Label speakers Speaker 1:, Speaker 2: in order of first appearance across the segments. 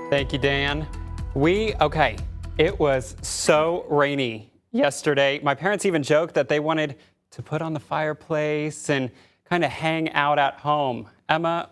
Speaker 1: Thank you, Dan. It was so rainy yesterday. My parents even joked that they wanted to put on the fireplace and kind of hang out at home. Emma,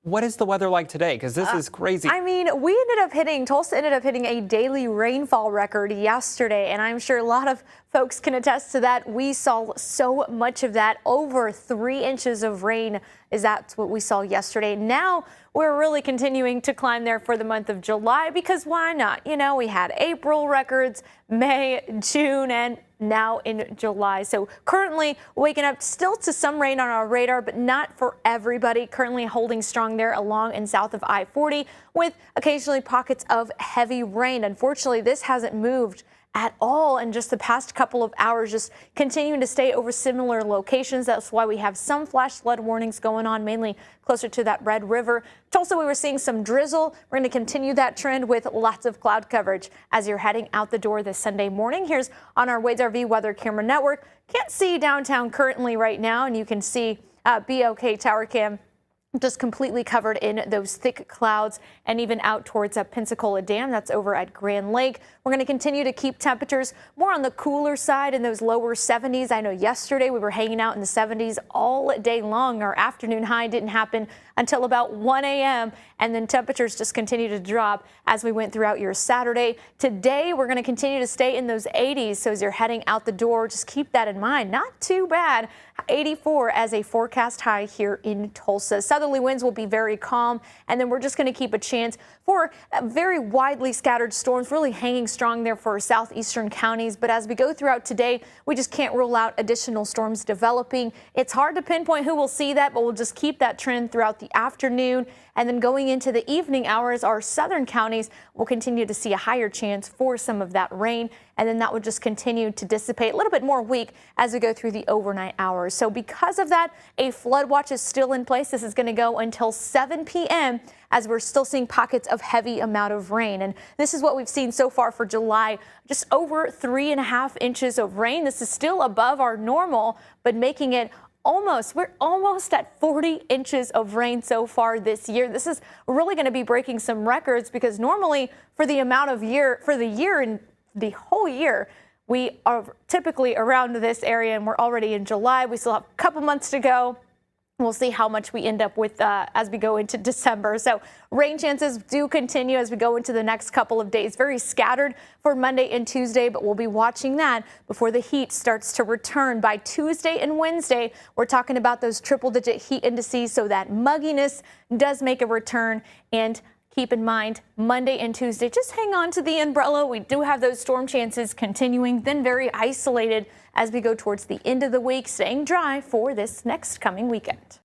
Speaker 1: what is the weather like today? Because this is crazy.
Speaker 2: Tulsa ended up hitting a daily rainfall record yesterday, and I'm sure a lot of folks can attest to that. We saw so much of that, over 3 inches of rain. That's what we saw yesterday. Now we're really continuing to climb there for the month of July, because why not? You know, we had April records, May, June, and now in July. So currently waking up still to some rain on our radar, but not for everybody. Currently holding strong there along and south of I-40 with occasionally pockets of heavy rain. Unfortunately, this hasn't moved at all in just the past couple of hours, just continuing to stay over similar locations. That's why we have some flash flood warnings going on, mainly closer to that Red River. Tulsa, we were seeing some drizzle. We're going to continue that trend with lots of cloud coverage as you're heading out the door this Sunday morning. Here's on our Wade's RV Weather Camera Network. Can't see downtown currently right now, and you can see BOK Tower Cam just completely covered in those thick clouds, and even out towards Pensacola Dam. That's over at Grand Lake. We're going to continue to keep temperatures more on the cooler side in those lower 70s. I know yesterday we were hanging out in the 70s all day long. Our afternoon high didn't happen until about 1 a.m. and then temperatures just continue to drop as we went throughout your Saturday. Today we're going to continue to stay in those 80s, so as you're heading out the door, just keep that in mind. Not too bad. 84 as a forecast high here in Tulsa. Southerly winds will be very calm, and then we're just going to keep a chance for very widely scattered storms, really hanging strong there for southeastern counties. But as we go throughout today, we just can't rule out additional storms developing. It's hard to pinpoint who will see that, but we'll just keep that trend throughout the afternoon. And then going into the evening hours, our southern counties will continue to see a higher chance for some of that rain. And then that would just continue to dissipate a little bit more weak as we go through the overnight hours. So because of that, a flood watch is still in place. This is going to go until 7 p.m. as we're still seeing pockets of heavy amount of rain. And this is what we've seen so far for July, just over 3.5 inches of rain. This is still above our normal, but making it we're almost at 40 inches of rain so far this year. This is really going to be breaking some records, because normally for the whole year, we are typically around this area, and we're already in July. We still have a couple months to go. We'll see how much we end up with as we go into December. So rain chances do continue as we go into the next couple of days. Very scattered for Monday and Tuesday, but we'll be watching that before the heat starts to return. By Tuesday and Wednesday, we're talking about those triple-digit heat indices, so that mugginess does make a return. And keep in mind, Monday and Tuesday, just hang on to the umbrella. We do have those storm chances continuing, then very isolated as we go towards the end of the week, staying dry for this next coming weekend.